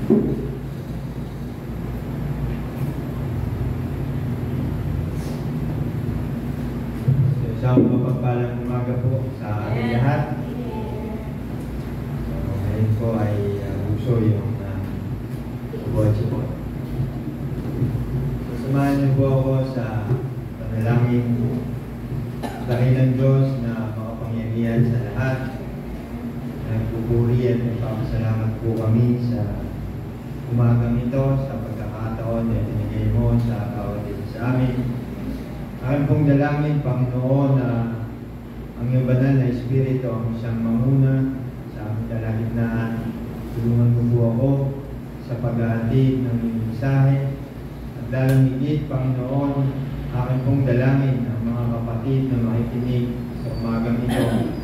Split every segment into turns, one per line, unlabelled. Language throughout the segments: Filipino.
Isang mapagpalang umaga po sa ating lahat. Ngayon po ay uso yung botse po. Sasamahan niyo po ako sa panalangin dahil ng Diyos na makapangyarihan sa lahat. Nagpupuri at nagpapasalamat po kami sa umagang ito, sa pagkakataon na binigay mo sa bawat isa sa amin. Aking pong dalangin, Panginoon, na ang iyong banal na Espiritu ang siyang mamuna sa aming kalagitnaan. Tulungan mo po ako sa pag-ahatid ng iyong mensahe. At dalang higit, Panginoon, aking pong dalangin ang mga kapatid na makikinig sa umagang ito.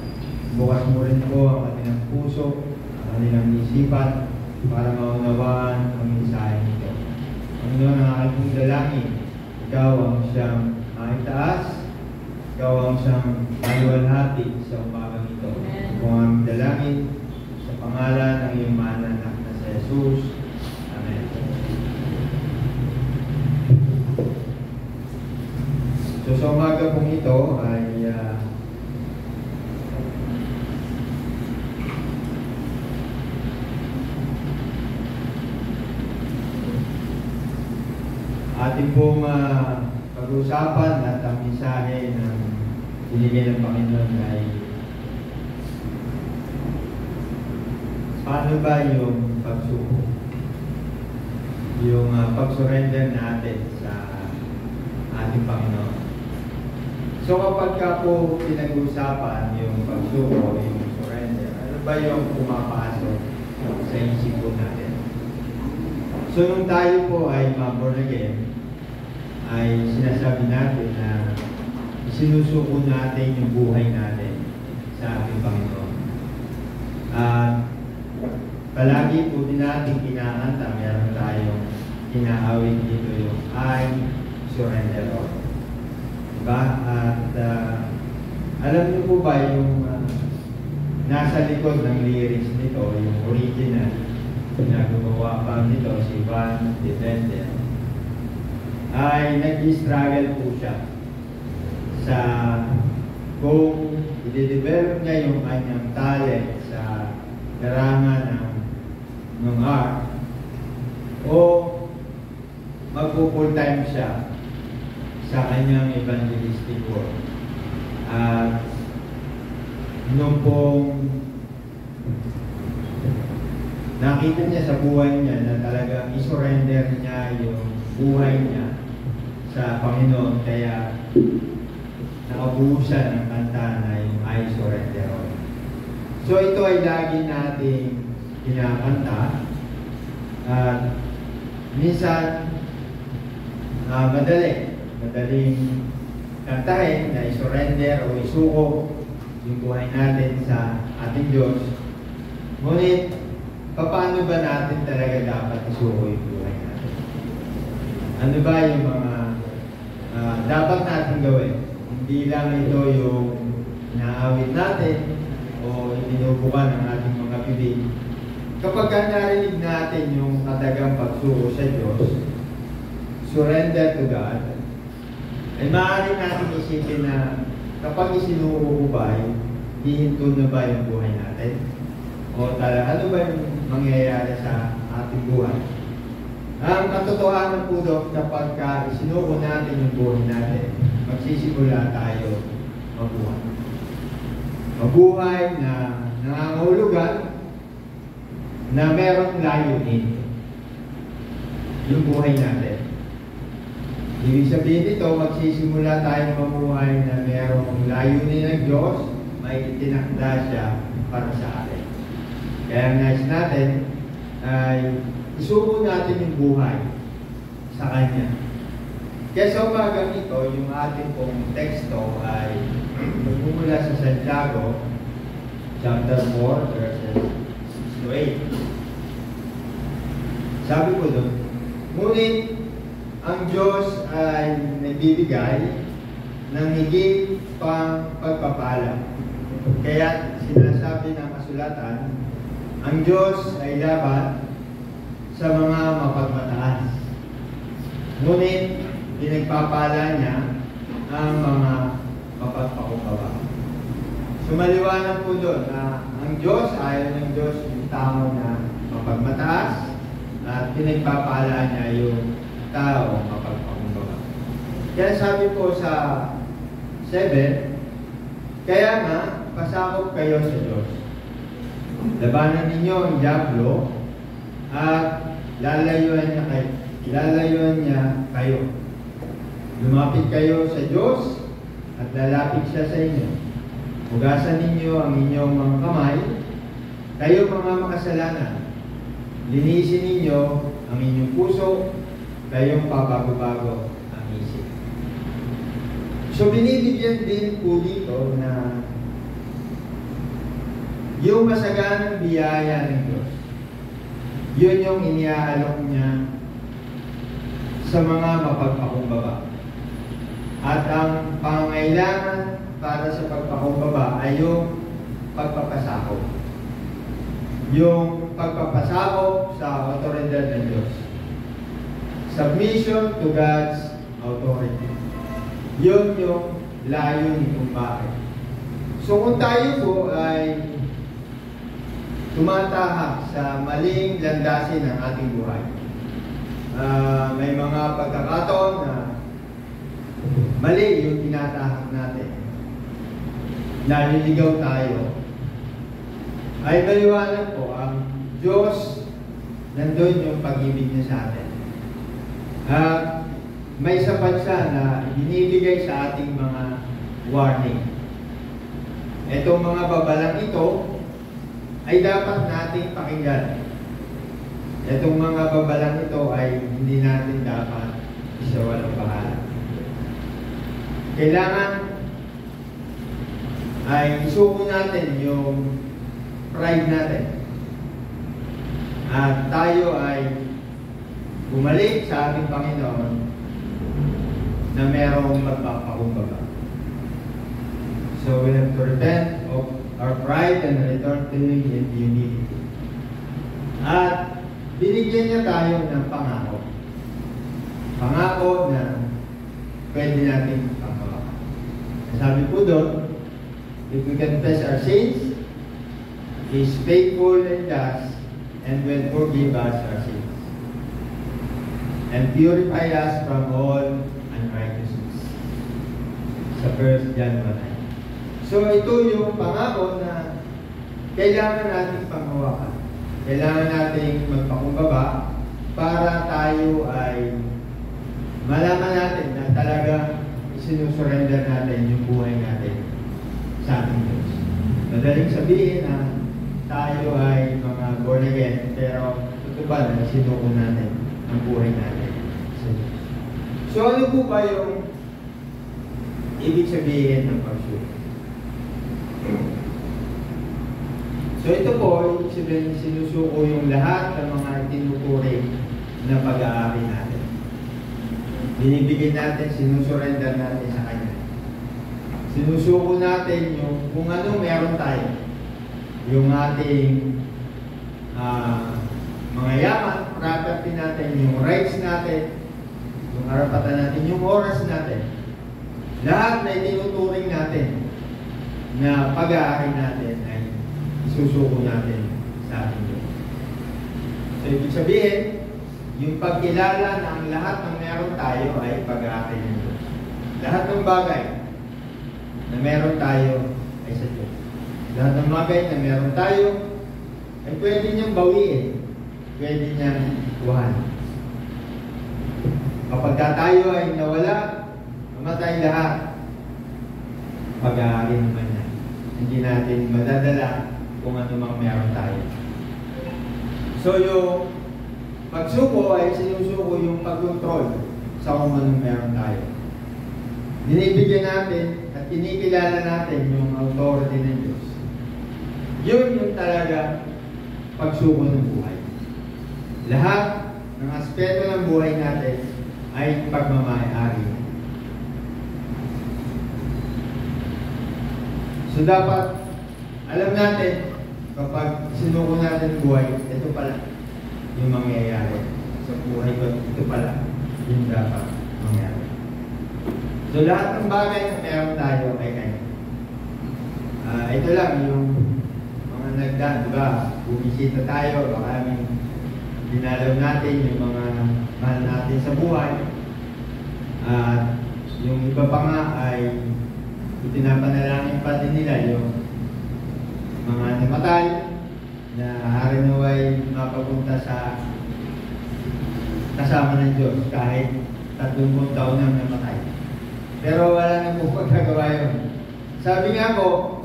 Bukas mo rin po ang kanilang puso, ang kanilang isipan, para maunawaan ang mensahe nito. Panginoon, ang aking pong dalangin, ikaw ang siyang itaas, ikaw ang siyang maluwalhati sa umagang ito. Kung ang dalangin sa pangalan ng iyong mananak na si Jesus. Amen. So sa umaga pong ito ay ating pong pag-usapan at ang mensahe ng binigay ng Panginoon ay paano ba yung pagsuko? Yung pag-surrender natin sa ating Panginoon. So kapag ka po pinag-uusapan yung pagsuko, yung surrender, ano ba yung pumapasok sa isip po natin? So nung tayo po ay born again, ay sinasabi natin na isinusuko natin yung buhay natin sa ating Panginoon. At palagi po din natin kinakanta, meron tayong kinaawit dito yung I surrender all. Diba? At alam niyo po ba yung nasa likod ng lyrics nito, yung original na gumawa pa nito si Van Deventer, ay nag-struggle po siya sa kung i-develop niya yung kanyang talent sa larangan ng art o magpo-full time siya sa kanyang evangelistic work. At nung pong nakita niya sa buhay niya na talagang i-surrender niya yung buhay niya sa Panginoon, kaya nakabuhusan ng kanta na yung I surrender all. So ito ay lagi nating kinakanta at minsan madaling kantahin na i-surrender o isuko yung buhay natin sa ating Diyos. Ngunit paano ba natin talaga dapat isuko yung buhay natin? Ano ba yung mga dapat natin gawin? Hindi lang ito yung inaawit natin o itinubukan ng ating mga bibig. Kapag narinig natin yung katagang pagsuko sa Diyos, surrender to God, ay maaari natin isipin na kapag isinuko ko ba, hihinto na ba yung buhay natin? O talaga, ano ba yung mangyayari sa ating buhay? Ang katotohanan po doon, kapag isinuko natin yung buhay natin, magsisimula tayo mabuhay. Mabuhay na nangangahulugan na merong layunin yung buhay natin. Ibig sabihin nito, magsisimula tayo mabuhay na merong layunin ng Diyos, may itinakda siya para sa atin. Kaya nais natin ay isuko natin yung buhay sa Kanya. Kaya sa umagang ito, yung ating pong teksto ay magmumula sa Santiago, chapter 4, verses 6 to 8. Sabi ko doon, ngunit ang Diyos ay nagbibigay ng higit pang pagpapala. Kaya sinasabi ng kasulatan, ang Diyos ay dapat sa mga mapagmataas. Ngunit, pinagpapala niya ang mga mapagpakumbaba. So maliwanag po doon na ang Diyos, ayaw ng Diyos yung tao na mapagmataas at pinagpapala niya yung tao mapagpakumbaba. Kaya sabi po sa 7, kaya nga, pasakop kayo sa Diyos. Labanan ninyo ang diablo at lalayuan niya kayo. Lumapit kayo sa Diyos at lalapit siya sa inyo. Hugasan ninyo ang inyong mga kamay, kayo mga makasalanan. Linisin ninyo ang inyong puso, kayong pabago-bago ang isip. So binibigyan din po dito na yung masaganang biyaya ng Diyos, yun yung iniaalok niya sa mga mapagpakumbaba. At ang pangangailangan para sa pagpakumbaba ay yung pagpapasakop. Yung pagpapasakop sa otoridad ng Diyos. Submission to God's authority. Yun yung layo ni kung bakit. So kung tayo po ay tumatahak sa maling landasin ng ating buhay, may mga pagkakataon na mali yung tinatahak natin, naliligaw tayo, ay maliwanag po ang Diyos, nandun yung pag-ibig niya sa atin. At may sapat siya na binibigay sa ating mga warning. Itong mga babalang ito ay dapat nating pakinggan. Itong mga babalang ito ay hindi natin dapat isawalang bahala. Kailangan ay isuko natin yung pride natin. At tayo ay bumalik sa ating Panginoon na merong magpapakumbaba. So we have to repent of our pride and return to Him in humility. At binigyan niya tayo ng pangako. Pangako na pwede natin pangako. Sabi po doon, if we confess our sins, He is faithful and just and will forgive us our sins and purify us from all unrighteousness. Sa 1 John 1. So ito yung pangako na kailangan natin panghawakan. Kailangan natin magpakumbaba para tayo ay malaman natin na talaga sinusurrender natin yung buhay natin sa ating Diyos. Madaling sabihin na tayo ay mga born again, pero ito ba na sinuko natin ang buhay natin sa Diyos. So ano po ba yung ibig sabihin ng pagsuko? So ito po, ibig sabihin, sinusuko yung lahat ng mga tinuturing na pag-aari natin. Binibigyan natin, sinusurrender natin sa Kanya. Sinusuko natin yung kung ano meron tayo. Yung ating mga yaman, property natin, yung rights natin, yung karapatan natin, yung oras natin. Lahat na itinuturing natin na pag-aari natin ay isusuko natin sa ating Diyos. So, ibig sabihin, yung pagkilala ng lahat ng meron tayo ay pag-aari ng Diyos. Lahat ng bagay na meron tayo ay sa Diyos. Lahat ng bagay na meron tayo ay pwede niyang bawiin. Pwede niyang kuhan. Kapag tayo ay nawala, mamatay lahat, pag-aari naman niya. Hindi natin madadala kung ano mang meron tayo. So yung pagsuko ay sinusuko yung pag-control sa kung anong meron tayo. Binibigyan natin at kinikilala natin yung authority ng Diyos. Yun yung talaga pagsuko ng buhay. Lahat ng aspeto ng buhay natin ay pagmamayari. So dapat alam natin kapag sinuko natin buhay, ito pala. yung mangyayari sa buhay ko. Ito pala yung dapat mangyari. So lahat ng bagay na meron tayo ay kanya. Ito lang yung mga nagdaan, diba? Bumisita tayo, baka may dinalaw natin yung mga mahal natin sa buhay. At yung iba pa nga ay ipinapanalangin pa din nila yung mga namatay na harinaway mapapunta sa kasama ng Diyos kahit 30 taon nang namatay. Pero wala na po magagawa yun. Sabi nga po,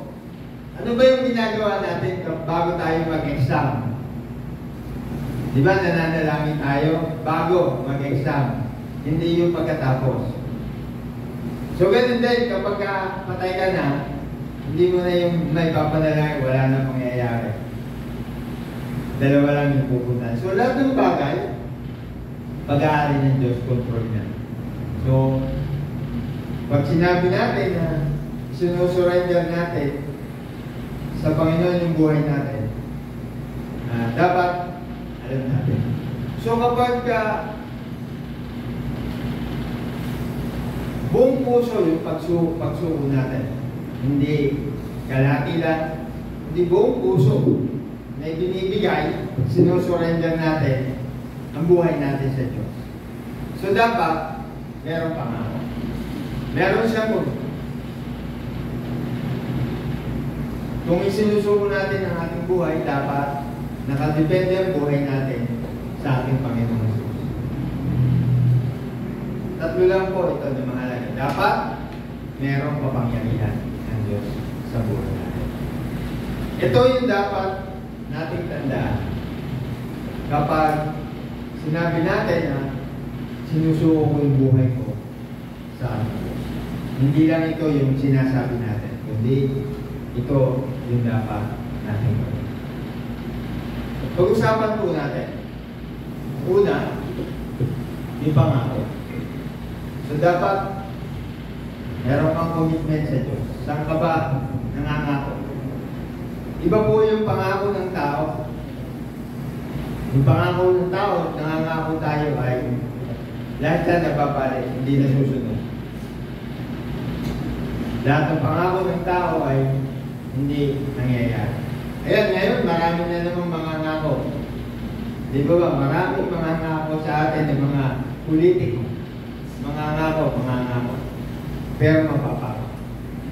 ano ba yung ginagawa natin bago tayo mag-exam? Di ba nananalangin tayo bago mag-exam? Hindi yung pagkatapos. So ganun din, kapag patay ka na, hindi mo na yung may papanalangin, wala na mangyayari. Dalawa lang yung pupunta. So lahat ng bagay, pag-aari ng Diyos, control niya. So, pag sinabi natin na sinusurrender natin sa Panginoon yung buhay natin, dapat alam natin. So kapag buong puso yung pagsuko natin, hindi kalati lang, hindi buong puso na ibinibigay, sinusurrender natin ang buhay natin sa Diyos. So dapat meron pangako. Meron siyang kung isinusuko natin ang ating buhay, dapat nakadepende ang buhay natin sa ating Panginoon Jesus. Tatlo lang po ito na mahalaga. Dapat merong kapangyarihan ng Diyos sa buhay natin. Ito yung dapat nating tandaan. Kapag sinabi natin na sinusuko ko yung buhay ko sa ating Diyos. Hindi lang ito yung sinasabi natin, kundi ito yung dapat natin gawin. Pag-usapan po natin. Una, yung pangako. So dapat meron kang commitment sa Diyos. Saan ka ba nangangako? Iba po yung pangako ng tao. Yung pangako ng tao, nangangako tayo ay lahat yan napapali, hindi nasusunod. Lahat ng pangako ng tao ay hindi nangyayari. Ayan, ngayon marami na namang mga ngako. Di ba ba? Maraming mga ngako sa atin ng mga politiko. Mga ngako. Pero mapapako.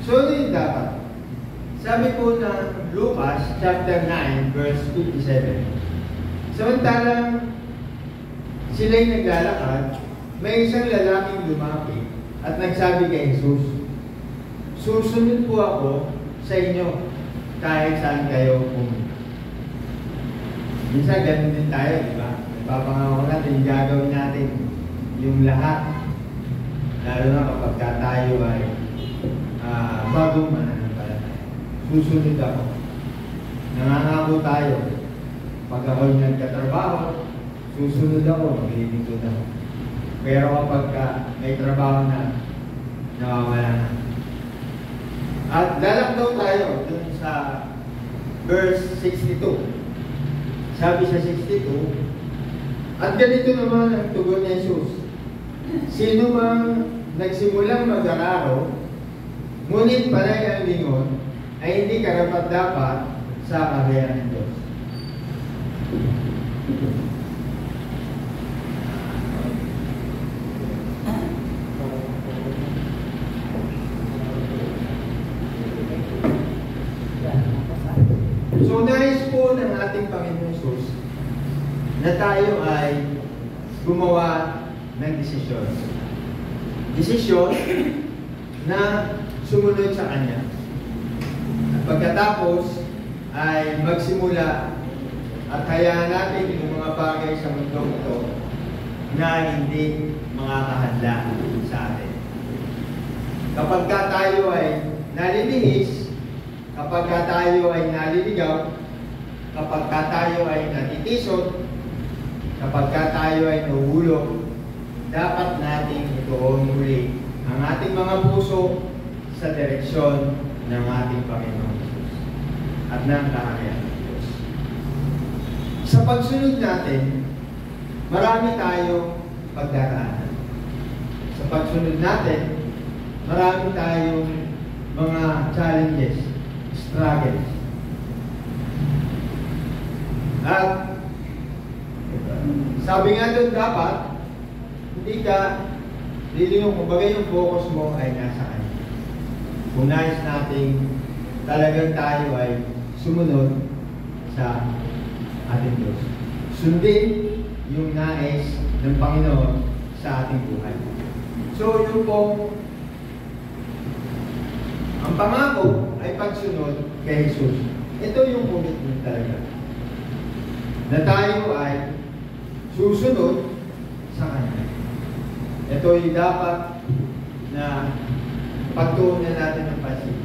So, ano yung dapat? Sabi po ng Lucas chapter 9 verse 57. Samantalang sila'y naglalakad, may isang lalaking lumapit at nagsabi kay Jesus, "Susunod po ako sa inyo kahit saan kayo pumunta." Minsan ganun din tayo, di ba? Nagpapangako natin, gagawin natin yung lahat. Lalo na kapag tayo ay bagong mananampalataya. Susunod ako. Nangangako tayo. Pag ako'y nagkatrabaho, susunod ako, maglilingkod ako. Pero kapag may trabaho na, nawawala na. At lalakdaw tayo dun sa verse 62. Sabi sa 62, at ganito naman ang tugon ni Jesus. Sino mang nagsimulang mag-araro, ngunit panay ang lingon, ay hindi karapat-dapat sa kaharian ng Diyos. So, nais po ng ating Panginoon Jesus na tayo ay gumawa ng desisyon. Desisyon na sumunod sa Kanya. At pagkatapos ay magsimula at hayaan natin yung mga bagay sa mundo ito na hindi makakahanda sa atin. Kapag tayo ay nalilihis, kapag tayo ay naliligaw, kapag tayo ay natitisod, kapag tayo ay nahuhulog, dapat nating ituon muli ang ating mga puso sa direksyon ng ating Panginoon Jesus at ng kaharian ng Diyos. Sa pagsunod natin marami tayong pagdaraanan. Sa pagsunod natin, marami tayong mga challenges, struggles. At sabi nga doon, dapat hindi ka lilingon, kumbaga yung focus mo ay nasa kanya. Kung nais nating talagang tayo ay sumunod sa ating Diyos. Sundin yung nais ng Panginoon sa ating buhay. So, yung po, ang pangako ay pagsunod kay Jesus. Ito yung commitment talaga. Na tayo ay susunod sa Kanya. Ito yung dapat na pagtuunan natin ng pansin.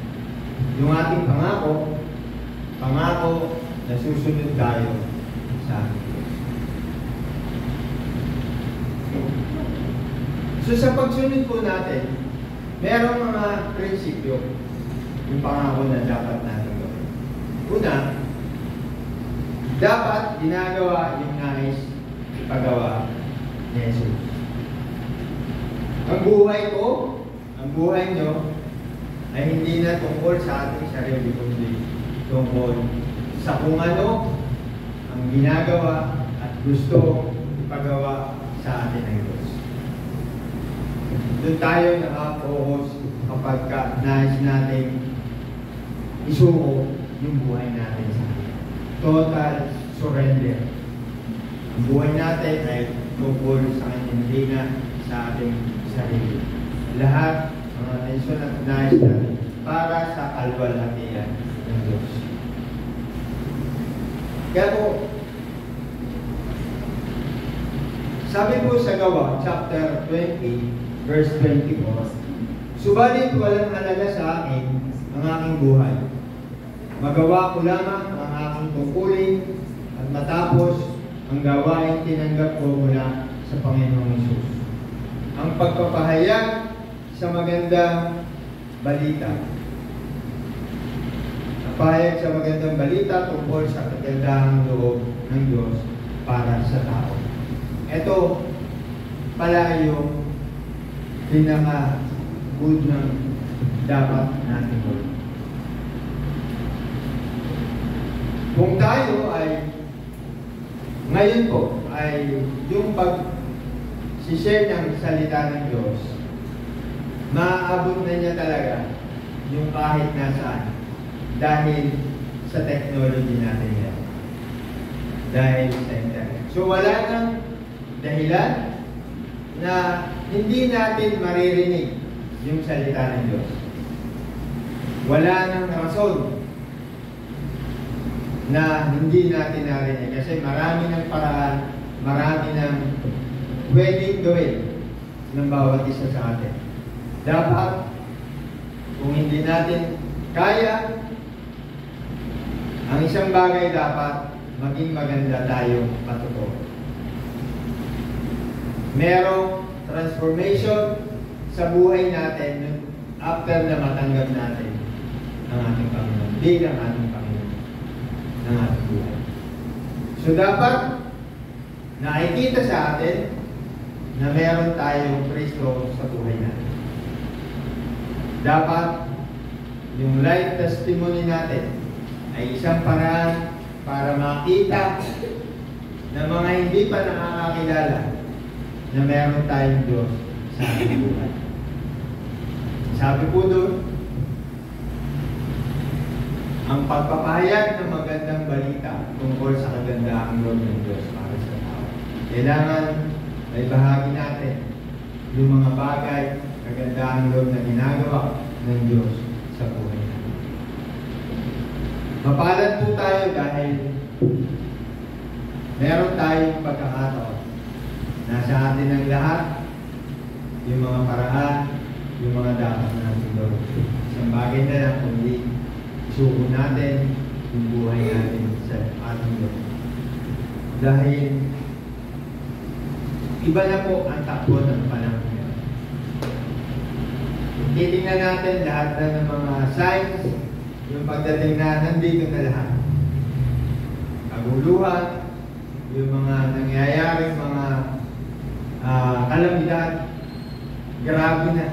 Yung ating pangako na susunod tayo sa ating Diyos. So sa pagsunod po natin, merong mga prinsipyo yung pangako na dapat natin gawin. Una, dapat ginagawa yung nais ipagawa ni Jesus. Ang buhay ko, ang buhay nyo, ay hindi na tungkol sa ating sarili, kundi tungkol sa kung ano ang ginagawa at gusto ipagawa sa atin ng Diyos. Doon tayo naka-focus kapag nais natin isuko yung buhay natin sa atin. Total surrender. Ang buhay natin ay tungkol sa Kanya, hindi na sa ating sarili. Lahat ng atensyon at nais natin para sa kalwalhatian ng Diyos. Kaya po, sabi po sa Gawa, chapter 20, verse 24, subalit walang halaga sa akin ang aking buhay. Magawa ko lamang ang aking tungkulin at matapos ang gawain tinanggap ko mula sa Panginoong Hesus. Ang pagpapahayag sa magandang balita. Napahayag sa magandang balita tungkol sa kagandahang loob ng Diyos para sa tao. Ito pala yung pinaka-good ng dapat natin gawin. Kung tayo ay ngayon po ay yung pag-share ng salita ng Diyos, maaabot na niya talaga yung kahit nasaan dahil sa technology natin yan. Dahil sa internet. So wala nang dahilan na hindi natin maririnig yung salita ng Diyos. Wala nang rason na hindi natin narinig. Kasi marami ng paraan, marami ng pwedeng gawin ng bawat isa sa atin. Dapat, kung hindi natin kaya, ang isang bagay dapat maging maganda tayo patuto. Merong transformation sa buhay natin after na matanggap natin ang ating Panginoon, bilang ating Panginoon ng ating buhay. So dapat nakikita sa atin na meron tayong Kristo sa buhay natin. Dapat yung life testimony natin ay isang paraan para makita ng mga hindi pa nakakakilala na meron tayong Diyos sa ating buhay. Sabi po doon, ang pagpapahayag ng magandang balita tungkol sa kagandahang loob ng Diyos para sa tao. Kailangan may bahagi natin yung mga bagay, kagandahang loob na ginagawa ng Diyos sa buhay natin. Mapalad po tayo dahil meron tayong pagkakataon. Nasa atin ang lahat, yung mga paraan, yung mga dapat natin gawin. Isang bagay na lang kundi isuko natin yung buhay natin sa ating Diyos. Dahil iba na po ang takbo ng panahon ngayon. Titingnan natin lahat na ng mga signs, yung pagdating na nandito na lahat. Kaguluhan, yung mga nangyayaring mga kalamidad, grabe na.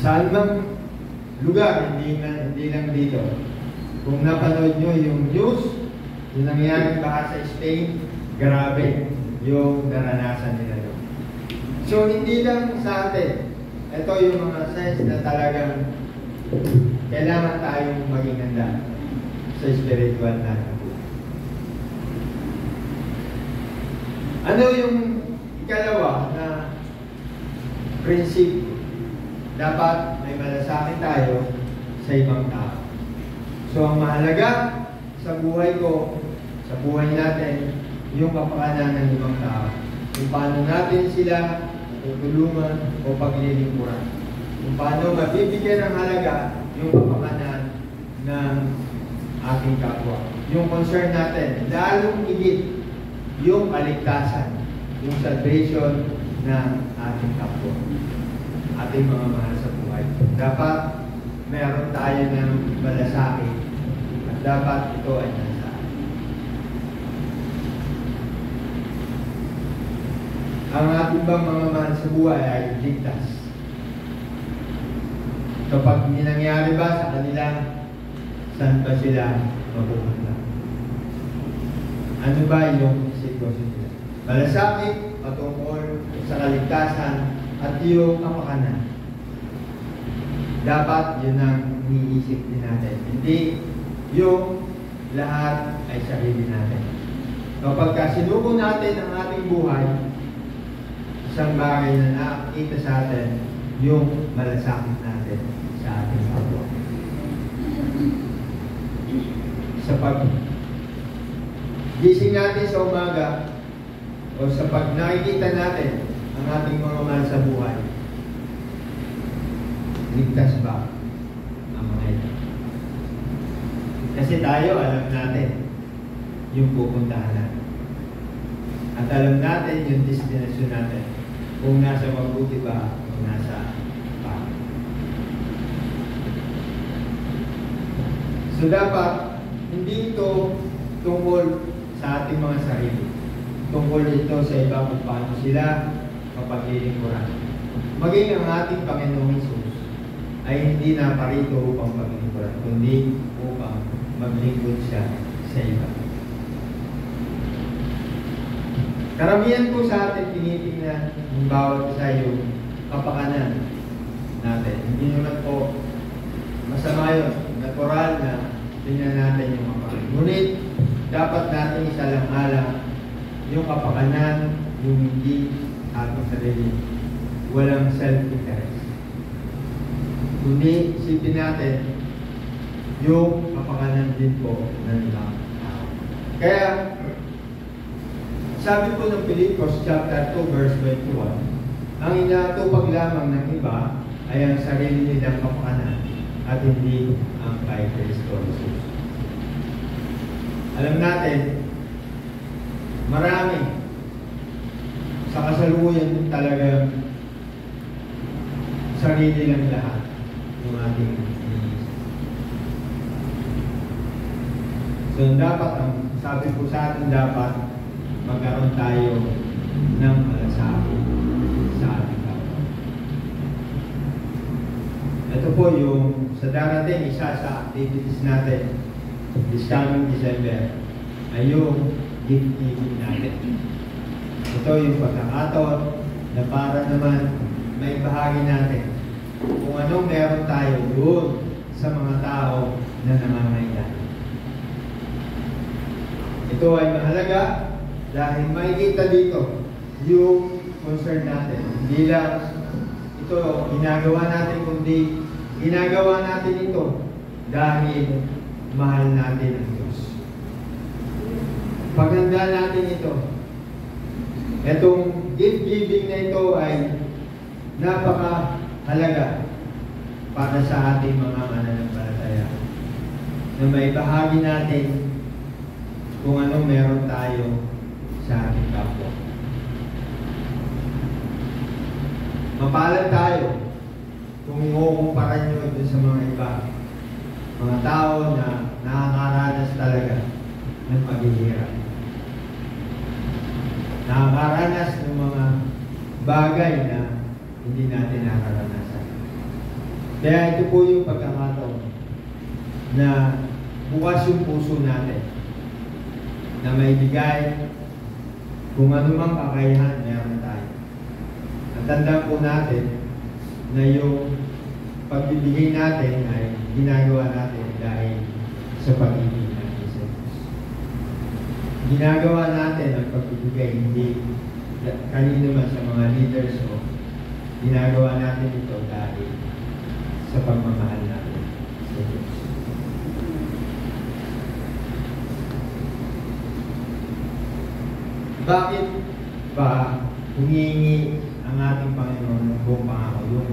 Saan mang lugar, hindi lang dito. Kung napanood nyo yung news, yung nangyayari baka sa Spain, grabe yung naranasan nila doon. So, hindi lang sa atin. Ito yung mga signs na talagang kailangan tayong maging handa sa spiritual natin. Ano yung ikalawa na prinsipyo? Dapat may malasakit tayo sa ibang tao. So, ang mahalaga sa buhay ko, sa buhay natin, yung kapakanan ng ibang tao. Kung paano natin sila tutulungan o paglilingkuran. Kung paano mabibigyan ng halaga yung kapakanan ng ating kapwa. Yung concern natin, lalong higit yung kaligtasan, yung salvation ng ating kapwa. Ating mga mahal sa buhay. Dapat meron tayo ng malasakit at dapat ito ay nasa atin. Ang ating bang mga mahal sa buhay ay ligtas. Kapag hindi nangyari ba sa kanila, saan ba sila mapupunta? Ano ba yung sitwasyon nila? Malasakit patungkol sa kaligtasan at yung kapakanan. Dapat yun ang iniisip din natin. Hindi yung lahat ay sarili natin. Kapag sinuko natin ang ating buhay, isang bagay na nakakita sa atin, yung malasakit natin sa ating kapwa. Sa pag-gising natin sa umaga, o sa pag nakikita natin ang ating mga mahal sa buhay, ligtas ba ang mga ito? Kasi tayo, alam natin yung pupuntahan natin. At alam natin yung destination natin. Kung nasa mabuti ba o nasa pangit. So dapat, hindi ito tungkol sa ating mga sarili. Tungkol ito sa iba kung paano sila mapaglilingkuran. Maging ang ating Panginoong Hesus ay hindi na parito upang paglilingkuran, kundi upang maglingkod siya sa iba. Karamihan po sa atin tinitingnan ng bawat isa yung kapakanan natin. Hindi naman po masama yun. Natural na tingnan natin yung kapakanan. Ngunit dapat natin isalang-alang yung kapakanan, yung hindi ating sarili. Walang self-interest. Kundi isipin natin yung kapakanan din po ng ibang tao. Kaya, sabi po ng Pilipos chapter 2 verse 21, ang inatupag lamang ng iba ay ang sarili nilang kapakanan at hindi ang kay Kristo Jesus. Alam natin, marami sa kasalukuyan talaga sarili lang lahat ng ating iniisip. So dapat, ang sabi po sa atin, dapat magkaroon tayo ng malasakit sa ating kapwa. Ito po yung sa darating isa sa activities natin this coming December ay yung gift giving natin. Ito yung pagkakataon na para naman may bahagi natin kung anong meron tayo doon sa mga tao na nangangailangan. Ito ay mahalaga dahil makikita dito yung concern natin. Hindi lang ito ginagawa natin, kundi ginagawa natin ito dahil mahal natin ang Diyos. Paghanda natin ito. Itong gift giving na ito ay napakahalaga para sa ating mga mananampalataya na may bahagi natin kung anong meron tayo sa ating kapwa. Mapalad tayo kung ikukumpara nyo ito sa mga iba. mga tao na nakakaranas talaga ng paghihirap. Nakakaranas ng mga bagay na hindi natin nakaranasan. Kaya ito po yung pagkakataon na bukas yung puso natin na maibigay kung anumang kakayahan meron tayo. At tandaan po natin na yung pagbibigay natin ay ginagawa natin dahil sa pag-ibig natin sa Diyos. Ginagawa natin ang pagbibigay hindi kanino man sa mga leaders o ginagawa natin ito dahil sa pagmamahal natin sa Diyos. Bakit ba humihingi ang ating Panginoon ng buong pangako,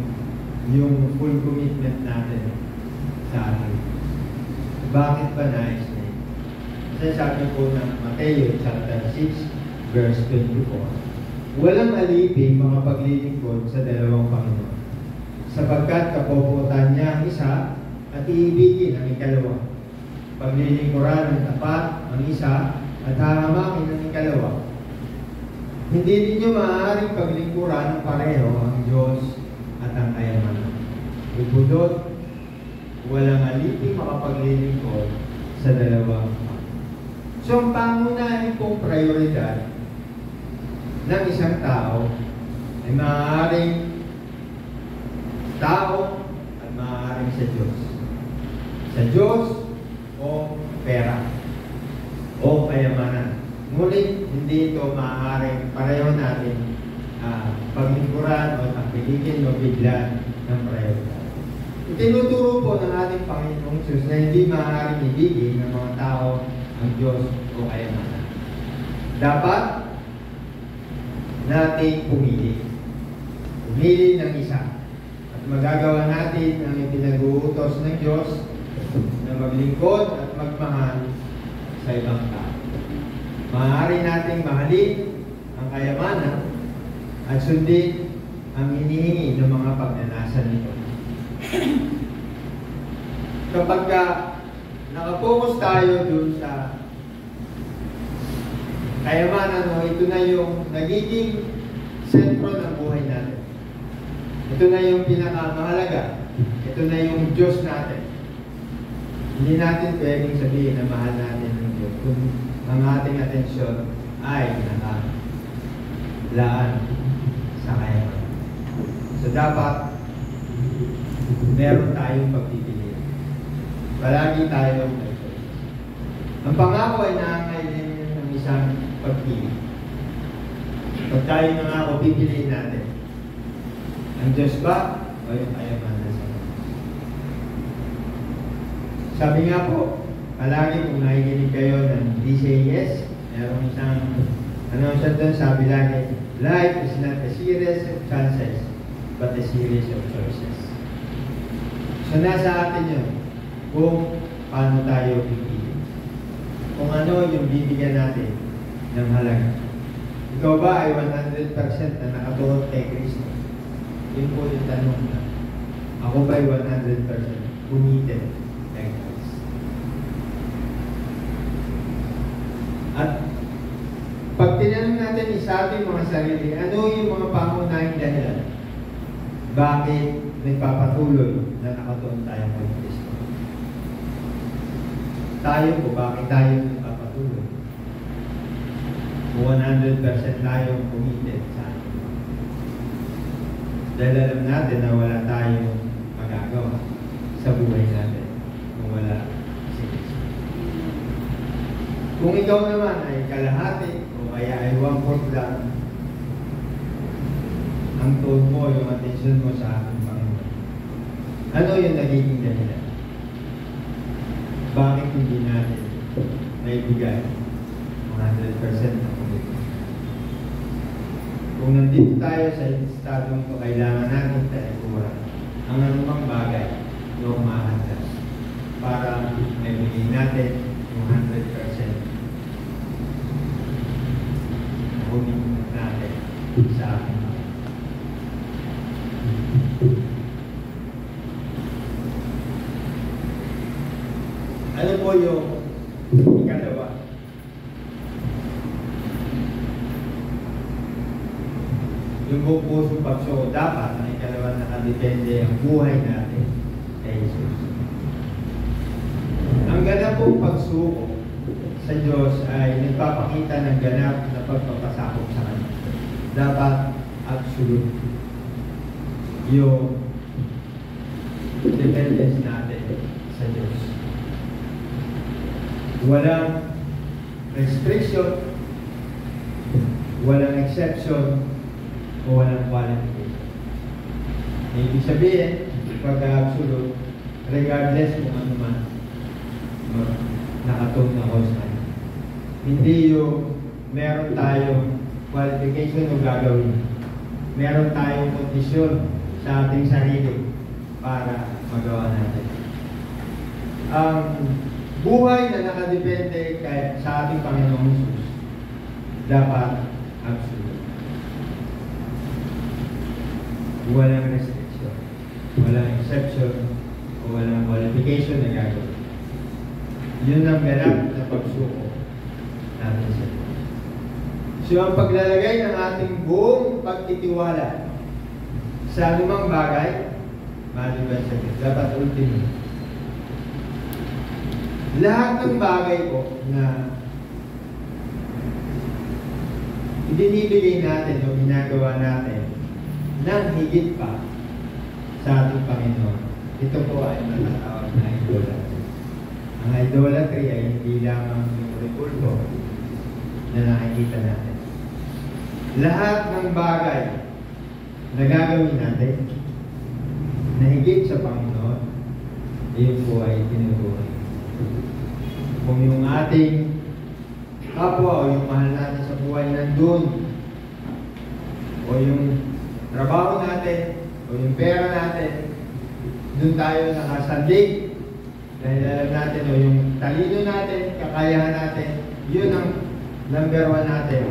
yung full commitment natin sa atin? Bakit ba nais na ito? Kasi sabi po ng Mateo chapter 6 verse 24, walang alipin makapaglilingkod sa dalawang Panginoon, sapagkat kapopotan niya ang isa at iibigin ang ikalawa. Paglilingkuran ng tapat ang isa at hahamakin ang ikalawa. Hindi ninyo maaaring paglingkuran ng pareho ang Diyos at ang kayamanan. Ibudot, walang alipin makapaglilingkod sa dalawang Panginoon. So, ang pangunahin pong prioridad ng isang tao ay maaaring tao at maaaring sa Diyos. Sa Diyos o pera o kayamanan. Ngunit hindi ito maaaring pareho natin paglingkuran o pagpilitin o biglan ng prioridad. Itinuturo po ng ating Panginoong Diyos na hindi maaaring ibigin ng mga tao ang Diyos o kayamanan. Dapat natin pumili. Pumili ng isa. At magagawa natin ang ipinag-uutos ng Diyos na maglingkod at magmahal sa ibang tao. Maaari nating mahalin ang kayamanan at sundin ang hinihingi ng mga pagnanasa nito. Kapag nakapokus tayo dun sa kayamanan, ito na yung nagiging sentro ng buhay natin. Ito na yung pinakamahalaga. Ito na yung Diyos natin. Hindi natin pwedeng sabihin na mahal natin ng Diyos kung ang ating atensyon ay nakalaan sa kayamanan. So dapat meron tayong pagpipilian. Palagi tayong may choice. Ang pangako ay nangangailangan ng isang pagpili. Pag tayo nangako, pipiliin natin. Ang Diyos ba o yung kayamanan sa Diyos? Sabi nga po, palagi kung nakikinig kayo ng DCAS, merong isang siya doon, sabi lagi, life is not a series of chances, but a series of choices. So nasa atin yun, kung paano tayo pipili. Kung ano yung bibigyan natin ng halaga. Ikaw ba ay 100% na nakatuon kay Kristo? Yun po yung tanong na. Ako ba ay 100% committed kay Kristo? At pag tinanong natin sa ating mga sarili, ano yung mga pangunahing dahilan? Bakit nagpapatuloy na nakatuon tayo kay Kristo? Tayo po, bakit tayo nagpapatuloy? 100% tayo committed sa atin. Dahil alam natin na wala tayong magagawa sa buhay natin kung wala si Kristo. Kung ikaw naman ay kalahati o kaya ay 1/4 lang, ang tone mo, yung attention mo sa ating Panginoon, ano yung nagiging dahilan? Bakit hindi natin naibigay 100% na commitment? Kung nandito tayo sa estadong ito, kailangan natin talikuran ang anumang bagay na umahandas para maibigay natin 100% commitment natin sa ating yung ikalawa. Yung buong puso pagsuko, dapat ang ikalawa nakadepende ang buhay natin kay Jesus. Ang ganap pong pagsuko sa Diyos ay nagpapakita ng ganap na pagpapasakop sa Kanya. Dapat absolute yung dependence natin sa Diyos. Walang restriction, walang exception, o walang qualification. Ibig sabihin, pagka-absolute, regardless kung ano man, nakatog na ako sa Kanya. Hindi yung meron tayong qualification o gagawin. Meron tayong kondisyon sa ating sarili para magawa natin. Ang buhay na nakadepende sa ating Panginoong Jesus dapat absolute. Walang restriction, walang exception, o walang qualification na gagawin. Yun ang ganap na pagsuko natin sa Diyos. So, ang paglalagay ng ating buong pagtitiwala sa anumang bagay, maliban sa Diyos, dapat ultimo. Lahat ng bagay po na ibinibigay natin o ginagawa natin ng higit pa sa ating Panginoon, ito po ay matatawag na idolatry. Ang idolatry ay hindi lamang yung kulto na nakikita natin. Lahat ng bagay na gagawin natin na higit sa Panginoon, iyon po ay tinutukoy. Kung yung ating kapwa o yung mahal natin sa buhay nandun, o yung trabaho natin, o yung pera natin, dun tayo nakasandig dahil alam natin, o yung talino natin, kakayahan natin, yun ang number 1 natin.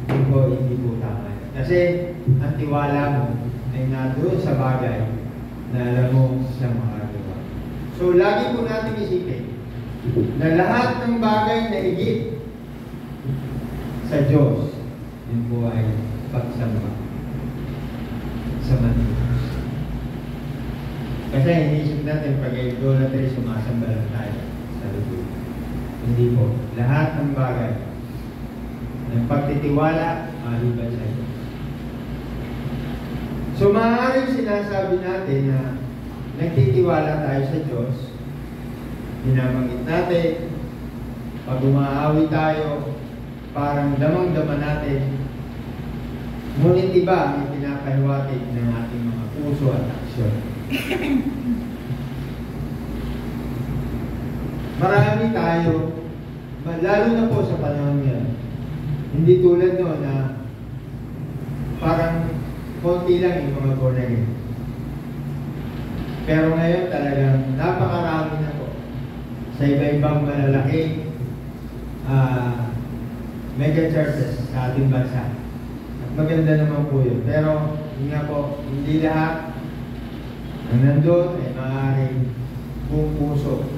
Yun po, hindi po tama. Kasi ang tiwala mo ay nandun sa bagay na alam mo siyang makagawa. So, lagi po natin isipin na lahat ng bagay na higit sa Diyos, yun po ay pagsamba sa Diyos. Kasi inisip natin pag idolatry, sumasamba lang tayo sa lugar. Hindi po. Lahat ng bagay ng pagtitiwala, maliban sa Diyos. So, maaaring sinasabi natin na nagtitiwala tayo sa Diyos, binabanggit natin, pag umaawi tayo, parang damang-dama natin, ngunit iba ang pinapahiwatig ng ating mga puso at aksyon. Marami tayo, lalo na po sa panahon ngayon, hindi tulad noon na parang konti lang yung mga born again. Pero ngayon talagang napakarami na po sa iba-ibang malalaking mega churches sa ating bansa. At maganda naman po yun. Pero yun nga po, hindi lahat ang nandun ay maaaring buong puso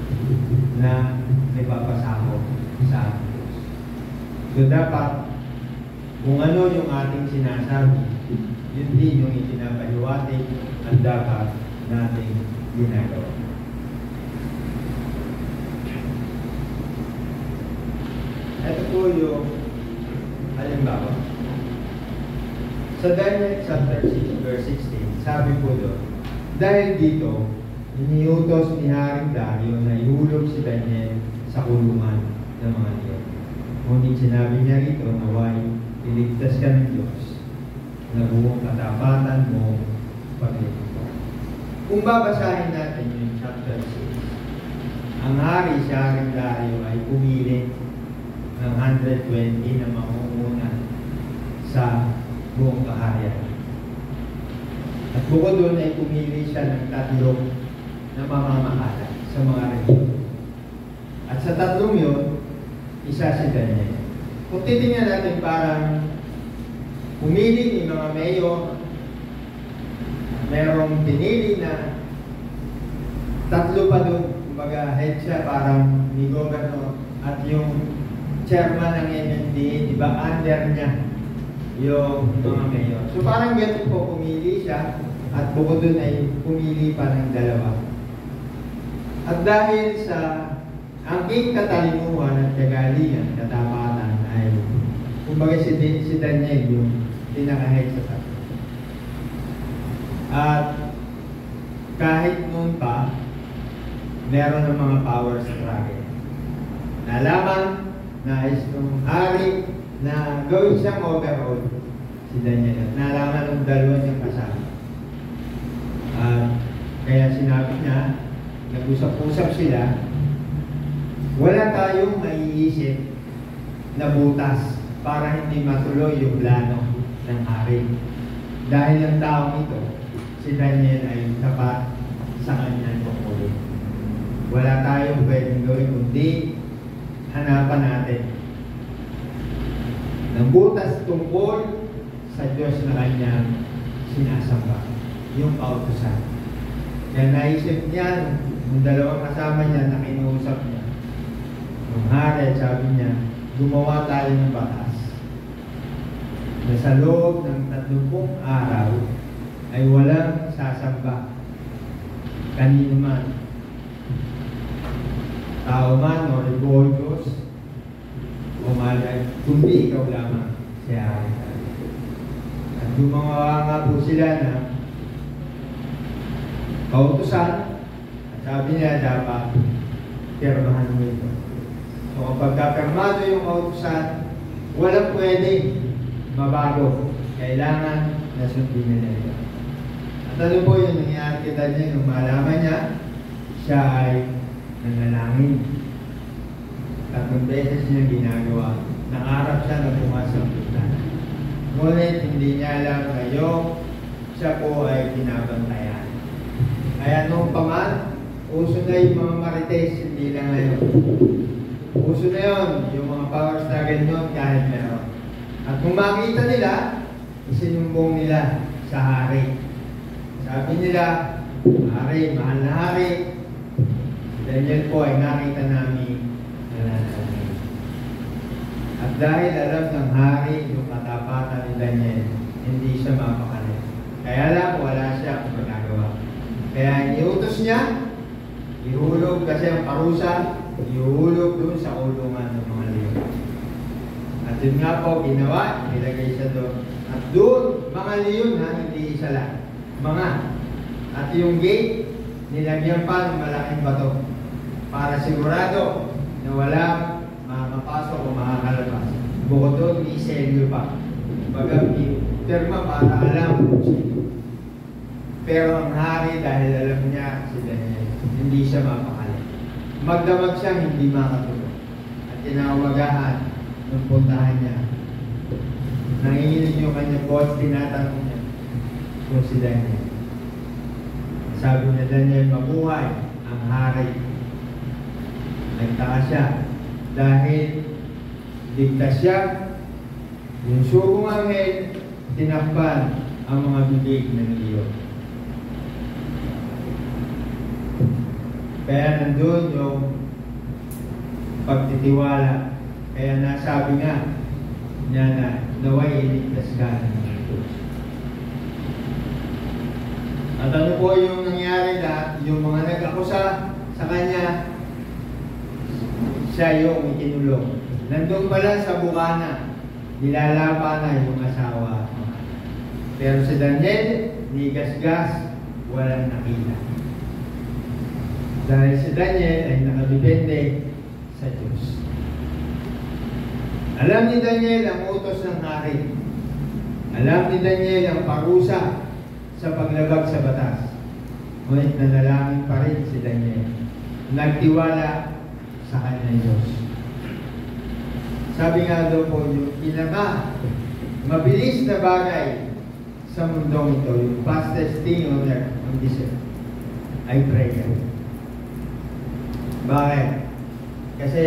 na nagpapasako sa ating Diyos. So dapat, kung ano yung ating sinasabi, yun din yung ipinapahiwatig at dapat nating ginagawa. Ito po yung halimbawa. Sa Daniel chapter 6, verse 16, sabi po doon, dahil dito, iniutos ni Haring Dario na ihulog si Daniel sa kulungan ng mga Diyan. Ngunit sinabi niya rito, naway, iligtas ka ng Diyos na buong katapatan mo paglilingkod. Kung babasahin natin yung chapter 6, ang hari si Haring Dario ay pumili ng 120 na mamumuna sa buong kaharian. At bukod doon ay pumili siya ng 3 na mamamahala sa mga rehiyon. At sa 3 yun, isa si Daniel. Kung titingnan natin parang pumili ng mga mayor, merong pinili na 3 pa doon, kumbaga kumbaga head siya, parang ni governor, at yung chairman ng MMDA, di ba, under niya yung mga mayor. So parang ganun po, pumili siya, at bukod dun ay pumili pa ng dalawa. At dahil sa angking katalinuhan at kagalingan, katapatan, ay kumbaga si Daniel yung pinaka-head sa tatlo. At kahit noon pa, meron ng mga power struggle. Nalaman nais ng hari na gawin siyang overall si Daniel. At nalaman ng dalawa niyang kasama. Kaya sinabi niya, nag-usap-usap sila, wala tayong maiisip na butas para hindi matuloy yung plano ng hari. Dahil ang taong ito, si Daniel ay tapat sa kanyang tungkulin. Wala tayong pwedeng gawin kundi hanapan natin ng butas tungkol sa Diyos na kanyang sinasamba, yung kautusan. Kaya naisip niya, yung dalawang kasama niya na kinuusap niya, yung hari, sabi niya, gumawa tayo ng batas na sa loob ng 30 araw ay walang sasamba kanino man, tao man o revoltos o malay, kundi ikaw lamang siya. At gumawa nga po sila na kautusan, at sabi niya dapat pirmahan mo ito. So kapag kapirmado yung kautusan, walang pwede mabago. Kailangan na sundin nila ito. At ano po yung nangyari kay Daniel nung malaman niya, siya ay nanalangin. 3 beses niya ginagawa. Nangarap siya na pumasok ng bintana. Ngunit hindi niya alam ngayon, siya po ay binabantayan. Kaya nung paman, uso na yung mga marites, hindi lang ngayon. Uso na yun, yung mga power struggle yun kahit meron. At kung makita nila, isinumbong nila sa hari. Sabi nila, hari, mahal na hari, Daniel po ay nakita namin nananalangin. At dahil alam ng hari yung katapatan ni Daniel, hindi siya mapakalit. Kaya lang, wala siya kung magagawa. Kaya iniutos niya, ihulog kasi ang parusa, ihulog doon sa kulungan ng mga leon. At yun nga po, ginawa, nilagay siya doon. At doon, mga leon ha, hindi isa lang. Mga. At yung gate, nilagyan pa ng malaking bato para sigurado na walang makapasok o makakalabas. Bukod doon, may selyo pa. Baga, pirma para alam kung sino. Pero ang hari, dahil alam niya si Daniel, hindi siya mapakali. Magdamag siya, hindi makatulog. At tinawagahan nung puntahan niya. Nanginginig yung kanyang boss, tinatanong niya kung si Daniel. Sabi niya, Daniel, mabuhay ang hari. Nagtaka siya dahil ligtas siya. Yung sugong anghel, tinakpan ang mga bibig ng leon. Kaya nandun yung pagtitiwala. Kaya nasabi nga niya na naway iligtas ka ng Diyos. At ano po yung nangyari na yung mga nag-akusa sa kanya, siya yung ikinulong. Nandun pala sa bukana, nilalapa na yung asawa. Pero si Daniel, ni Gasgas, walang nakita. Dahil si Daniel ay nakadepende sa Diyos. Alam ni Daniel ang utos ng hari. Alam ni Daniel ang parusa sa paglabag sa batas. Ngunit nanalangin pa rin si Daniel. Nagtiwala sa kanyang Diyos. Sabi nga daw po, yung pinaka mabilis na bagay sa mundong ito, yung fastest thing on earth, on this earth, ay prayer. Bakit? Kasi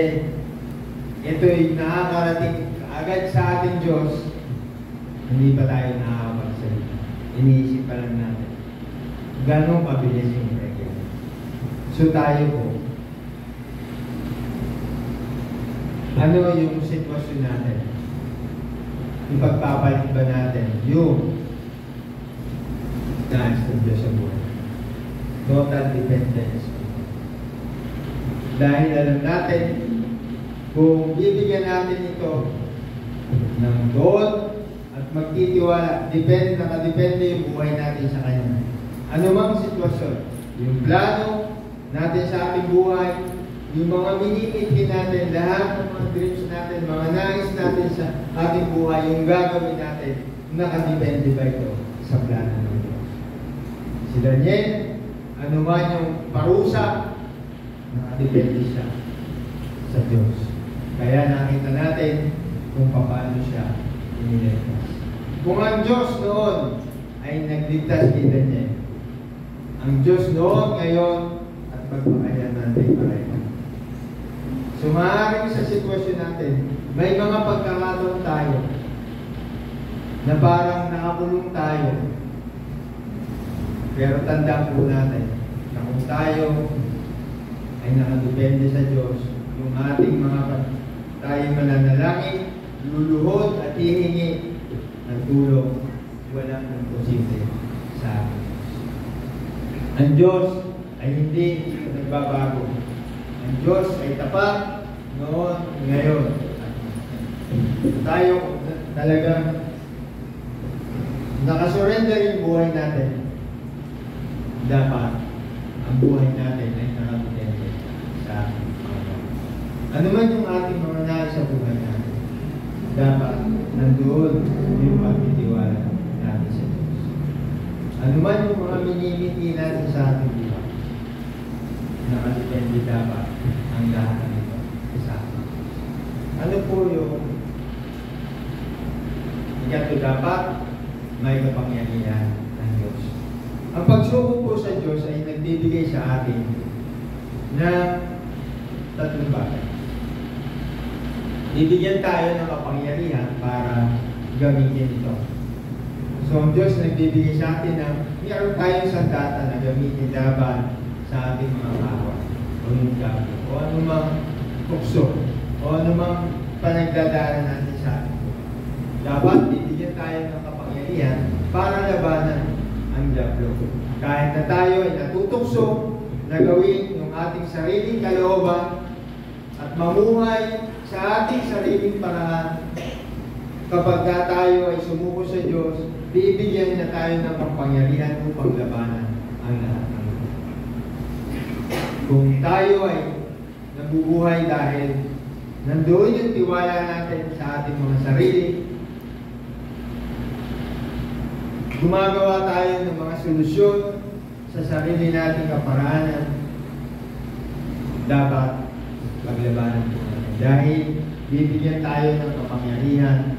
ito'y nakakarating agad sa ating Diyos, hindi pa tayo nakakapagsalita. Iniisip pa lang natin. Ganong kabilis yung prayer. So tayo po, Ano yung sitwasyon natin? Ipagpapalit ba natin yung nais ng Diyos sa buhay? Total dependence. Dahil alam natin, kung bibigyan natin ito ng doon at magtitiwala, nakadepende yung buhay natin sa Kanya. Ano mang sitwasyon, yung plano natin sa ating buhay, yung mga minimiti natin, lahat ng mga dreams natin, mga nais natin sa ating buhay, yung gagawin natin, nakadepende ba ito sa plano ng Diyos? Si Daniel, ano man yung parusa, nakadepende siya sa Diyos. Kaya nakita natin kung paano siya iniligtas. Kung ang Diyos noon ay nagligtas kay Daniel, ang Diyos noon ngayon at magpakailan natin pareho. So maaaring sa sitwasyon natin, may mga pagkakataon tayo na parang nakakulong tayo. Pero tandaan po natin na kung tayo ay nakadepende sa Diyos, yung ating mga tayong mananalangin, luluhod at hihingi ng tulong, walang imposible sa atin. Ang Diyos ay hindi nagbabago. Ang Diyos ay tapat noon, ngayon. Tayo talagang nakasurrender yung buhay natin. Dapat ang buhay natin ay nakadepende sa Panginoon. Ano man yung ating mga nais sa buhay natin, dapat nandoon yung pagtitiwala natin sa Diyos. Ano man yung mga minimiti natin sa ating buhay, nakadepende dapat ang lahat ng ito sa atin. Ano po yung ito dapat may kapangyarihan ng Diyos. Ang pagsuko po sa Diyos ay nagbibigay sa atin ng tatlong bagay. Bibigyan tayo ng kapangyarihan para gamitin ito. So ang Diyos nagbibigay sa atin ng mayroon tayong sandata na gamitin laban sa ating mga kawan o yung gabi o anumang tukso o anumang panagdadaanan natin sa atin. Dapat bibigyan tayo ng kapangyarihan para labanan ang diablo. Kahit na tayo ay natutukso na gawin yung ating sariling kalooban at mamuhay sa ating sariling paraan, kapag tayo ay sumuko sa Diyos, bibigyan niya tayo ng kapangyarihan upang labanan ang lahat ng ito. Kung tayo ay nabubuhay dahil nandoon yung tiwala natin sa ating mga sarili, gumagawa tayo ng mga solusyon sa sarili nating kaparaanan, dapat paglabanan po natin. Dahil bibigyan tayo ng kapangyarihan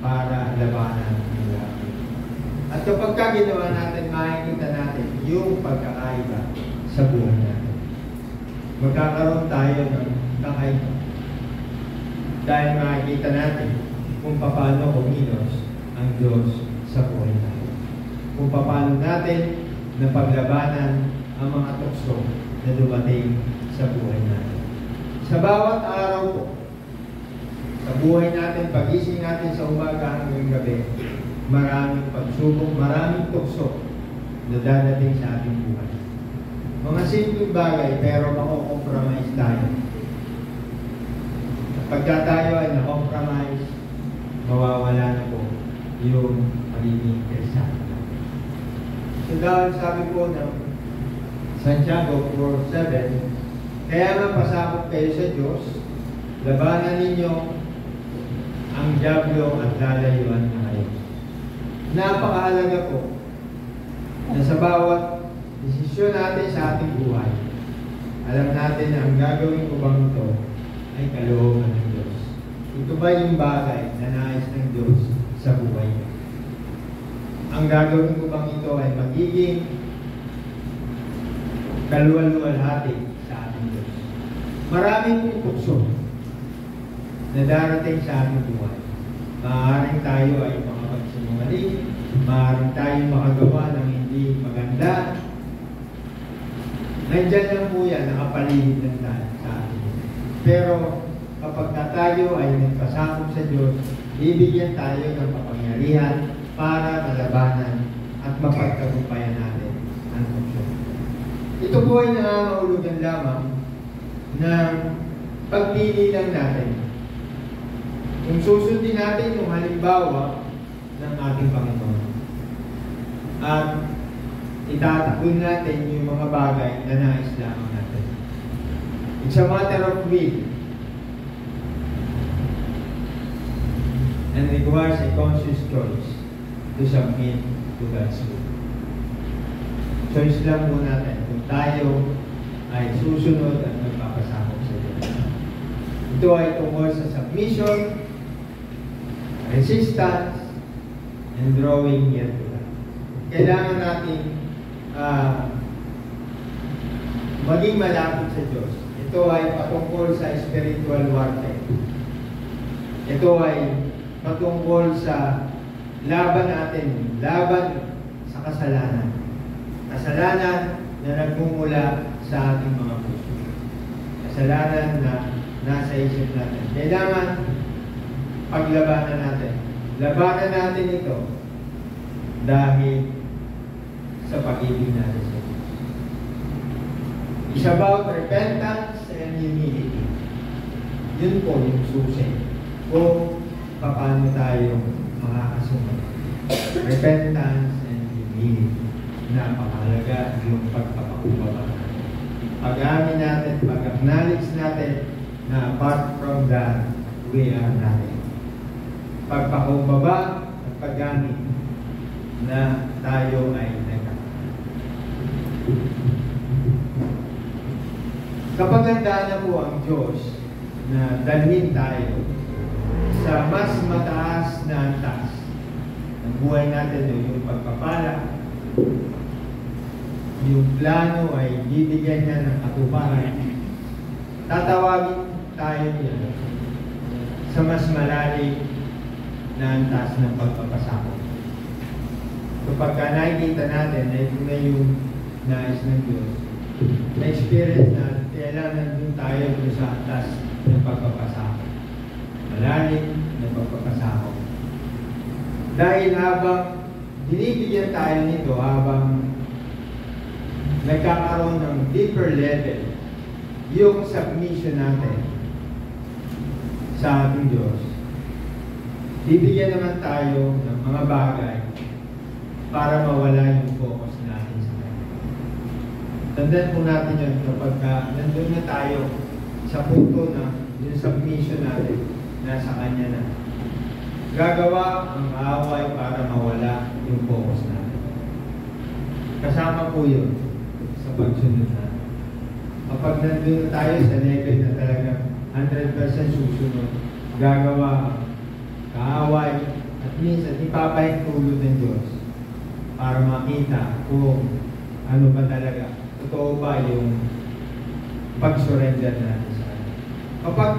para labanan ang lahat. At kapag ginawa natin, makikita natin yung pagkakaiba sa buhay natin. Magkakaroon tayo ng kakaiba. Dahil makikita natin kung paano kumilos ang Diyos sa buhay natin. Kung paano natin napaglabanan ang mga tukso na dumating sa buhay natin. Sa bawat araw po, sa buhay natin, pagising natin sa umaga hanggang gabi, maraming pagsubok, maraming tukso na dadating sa ating buhay. Mga simpleng bagay, pero mako-compromise tayo. Pagka tayo ay na-compromise, mawawala na po yung magiging Kristiyan. So dahil sabi po ng Santiago 4:7, kaya nga pasakot kayo sa Diyos, labanan ninyo ang diablo at lalayuan na kayo. Napakahalaga po na sa bawat desisyon natin sa ating buhay, alam natin na ang gagawin ko bang ito ay kalooban ng Diyos. Ito ba yung bagay na nais ng Diyos sa buhay ko? Ang gagawin ko bang ito ay magiging kaluwal-luwalhati sa ating Diyos? Maraming tukso na darating sa ating buhay. Maaaring tayo ay makapagsinungaling, maaaring tayo makagawa ng hindi maganda. Nandyan lang po yan, nakapalihid lang tayo sa atin. Pero kapag tayo ay nagpasakop sa Diyos, bibigyan tayo ng kapangyarihan para malabanan at mapagtagumpayan natin ang tungkol. Ito po ay nangangahulugan lamang ng pagpili lang natin. Kung susundin natin yung halimbawa ng ating Panginoon at itatakon natin yung mga bagay na nais lamang natin. It's a matter of will and requires a conscious choice to submit to God's will. Choice lang po natin kung tayo ay susunod at magpapasakop sa Diyos. Ito ay tungkol sa submission, resistance, and drawing near to God. Kailangan natin maging malapit sa Diyos. Ito ay patungkol sa spiritual warfare. Ito ay patungkol sa laban natin, laban sa kasalanan. Kasalanan na nagmumula sa ating mga puso. Kasalanan na nasa isip natin. Kailangan paglabanan natin. Labanan natin ito dahil sa pag-ibig natin sa Diyos. It's about repentance and humility. Yun po yung susi kung paano tayo makakasunod. Repentance and humility. Napakahalaga yung pagpapakumbaba natin. Pag-amin natin, pag-acknowledge natin na apart from that, we are nothing. Pagpakumbaba at pag-amin na tayo ay nagkakaroon. Kapag handa na po ang Diyos na dalhin tayo sa mas mataas na antas ng buhay natin, yung pagpapala, yung plano ay bibigyan niya ng katuparan, tatawagin tayo niya sa mas malalim na antas ng pagpapasakop. Kapag nakikita natin na ito na yung nais ng Diyos, na-experience na kailangan din tayo doon sa atas ng pagpapasakop. Malalim ng pagpapasakop. Dahil habang binibigyan tayo nito, habang nagkakaroon ng deeper level yung submission natin sa ating Diyos, bibigyan naman tayo ng mga bagay para mawala yung focus natin sa Kanya. Tandaan po natin yun kapag nandun na tayo sa punto na yung submission natin nasa Kanya na. Gagawa ang away para mawala yung focus natin. Kasama po yun sa pagsunod natin. Kapag nandun na tayo sa level na talaga 100% susunod, gagawa kaaway at minsan ipapahing tulog ng Diyos para makita kung ano ba talaga, totoo ba yung pag-surrender natin sa Kanya. Kapag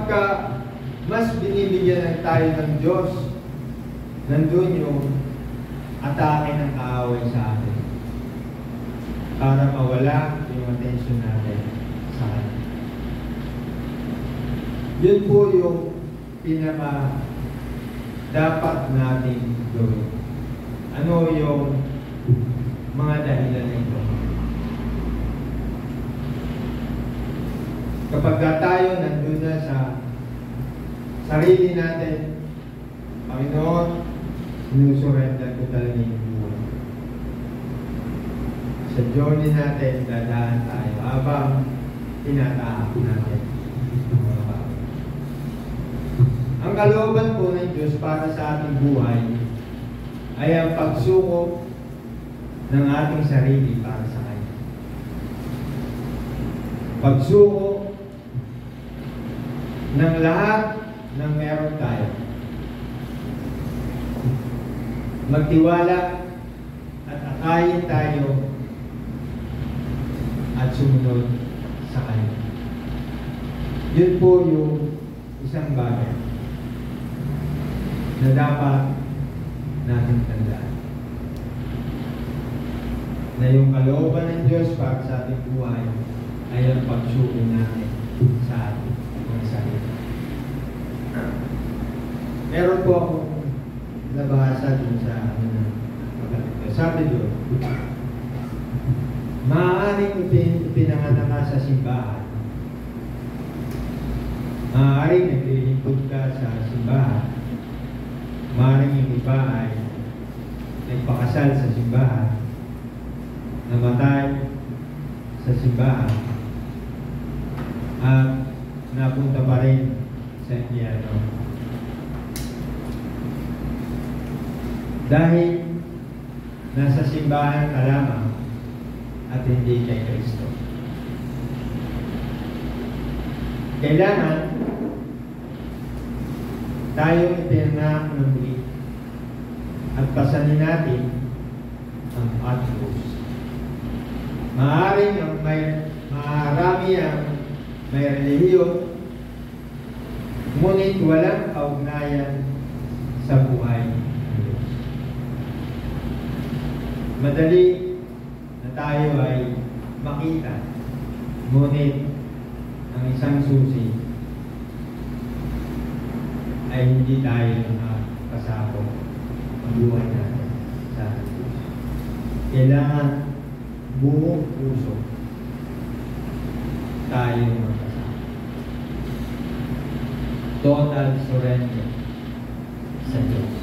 mas binibigyan tayo ng Diyos, nandun yung atake ng kaaway sa atin para mawala yung attention natin sa Kanya. Yun po yung pinaka dapat natin gawin. Ano yung mga dahilan nito? Kapag tayo nandun na sa sarili natin, Panginoon, sinusurrender ko talaga yung buhay. Sa journey natin, dadaan tayo habang tinatahak natin ang mga bagay. Ang kalooban po ng Diyos para sa ating buhay ay ang pagsuko ng ating sarili para sa Kanya. Pagsuko ng lahat ng meron tayo. Magtiwala at akayin tayo at sumunod sa Kanya. Yun po yung isang bagay na dapat natin tandaan. Na yung kalooban ng Diyos para sa ating buhay ay ang pagsuko natin sa ating mga sarili. Meron po akong nabasa dun sa sabi doon, maaaring ipinanganak ka sa simbahan, maaaring naglilingkod ka sa simbahan, maaaring yung iba ay nagpakasal sa simbahan, namatay sa simbahan, at napunta pa rin sa impyerno. Dahil nasa simbahan ka lamang at hindi kay Kristo. Kailangan tayong ipinanak ng muli at pasanin natin ang Patmos. Maaaring marami ang may relihiyon, ngunit walang kaugnayan sa buhay. Madali na tayo ay makita, ngunit ang isang susi ay hindi tayo nakasako ang buhay natin sa Diyos. Kailangan buong puso tayo makasako. Total surrender sa Diyos.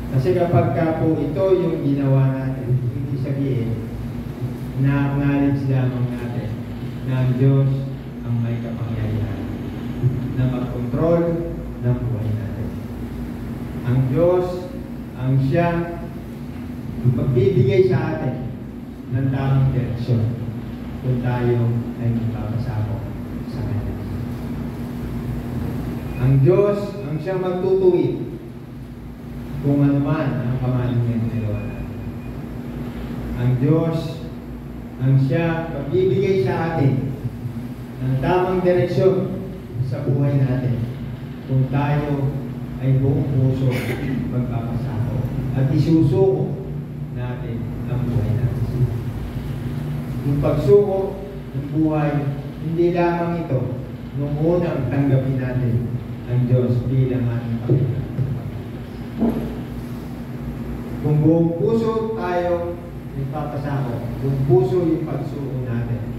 Kasi kapag ka po ito yung ginawa natin, hindi sabihin na acknowledge lamang natin na ang Diyos ang may kapangyarihan na mag-control ng buhay natin. Ang Diyos ang siyang magbibigay sa atin ng tamang direksyon kung tayo ay magpapasako sa Kanya. Ang Diyos ang siyang magtutuwid kung ano man ang kamaling niyang nagawa natin. Ang Diyos ang siya magbibigay sa atin ng tamang direksyon sa buhay natin kung tayo ay buong puso magpapasako at isusuko natin ang buhay natin. Yung pagsuko ng buhay, hindi lamang ito nung unang tanggapin natin ang Diyos bilang ating Panginoon. Kung buong puso tayo nagpapasako, buong puso yung pagsuko natin,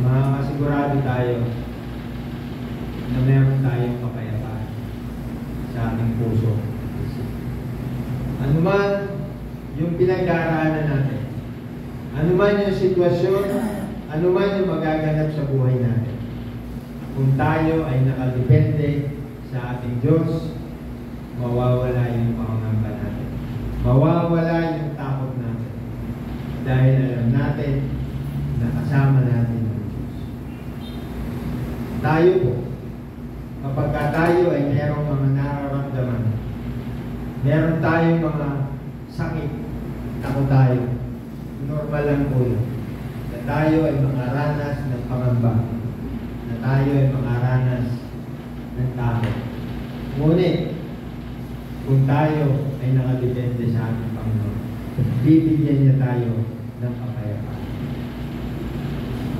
makakasigurado tayo na meron tayong kapayapaan sa ating puso. Ano man yung pinagdaraanan natin, ano man yung sitwasyon, ano man yung magaganap sa buhay natin, kung tayo ay nakadepende sa ating Diyos, mawawala yung pangangamba natin. Mawawala yung takot natin. Dahil alam natin na kasama natin ang Diyos. Tayo po, kapag tayo ay merong mga nararamdaman, meron tayong mga sakit, ako tayo, normal lang po yun. Na tayo ay makaranas ng pangamba, na tayo ay makaranas ng takot. Ngunit, kung tayo ay nakadepende sa ating Panginoon, bibigyan niya tayo ng kapayapaan.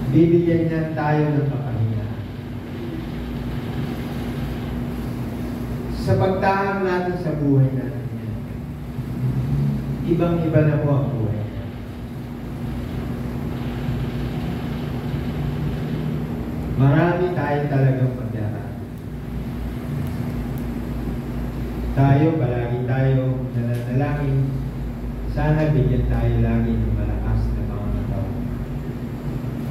Bibigyan niya tayo ng kapahingahan. Sa pagtahang natin sa buhay natin yan, ibang-iba na po ang buhay natin. Marami tayo talagang pagdaraan. Tayo, palagi tayo nananalangin. Sana bigyan tayo lagi ng malakas na pangangatawa.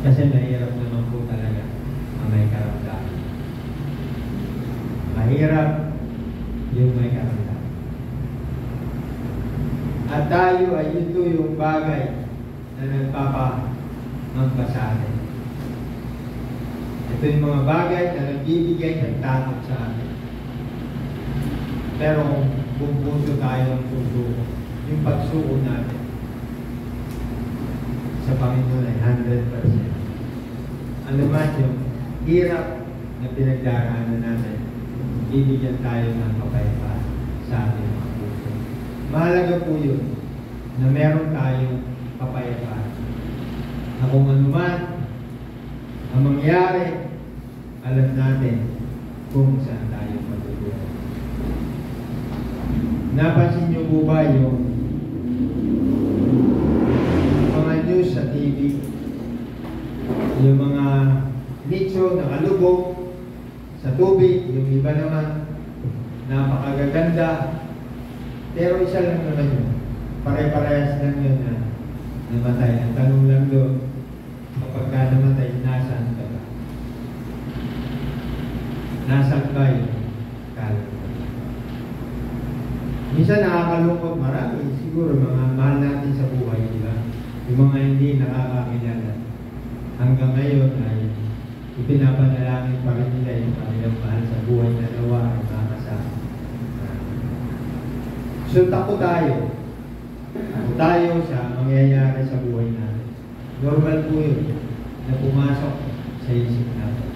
Kasi mahirap naman po talaga ang may karamdaman. Mahirap yung may karamdaman. At tayo ay ito yung bagay na nagpapamangka sa atin. Ito yung mga bagay na nagbibigay ng takot sa atin. Pero kung puso tayo ang susuko, yung pagsuko natin sa Panginoon ay 100%. Ano man yung hirap na pinagdaraanan natin, bibigyan tayo ng kapayapaan sa ating mga puso. Mahalaga po yun na meron tayong kapayapaan. Na kung ano man ang mangyari, alam natin kung saan tayo matutulog. Napansin niyo po ba yung mga news sa TV? Yung mga nicho nakalubog sa tubig, yung iba naman napakagaganda. Pero isa lang naman yun. Pare-parehas lang yun na namatay. Ang tanong lang doon, kapag ka namatay, nasaan ka ba? Nasaan ba yun? Minsan nakakalungkot marami. Siguro mga mahal natin sa buhay, di ba? Yung mga hindi nakakakilala. Hanggang ngayon ay ipinapanalangin pa rin nila yung kanilang mahal sa buhay na nawa ay makasama. So tako tayo. Tako tayo sa mangyayari sa buhay natin. Normal po yun na pumasok sa isip natin.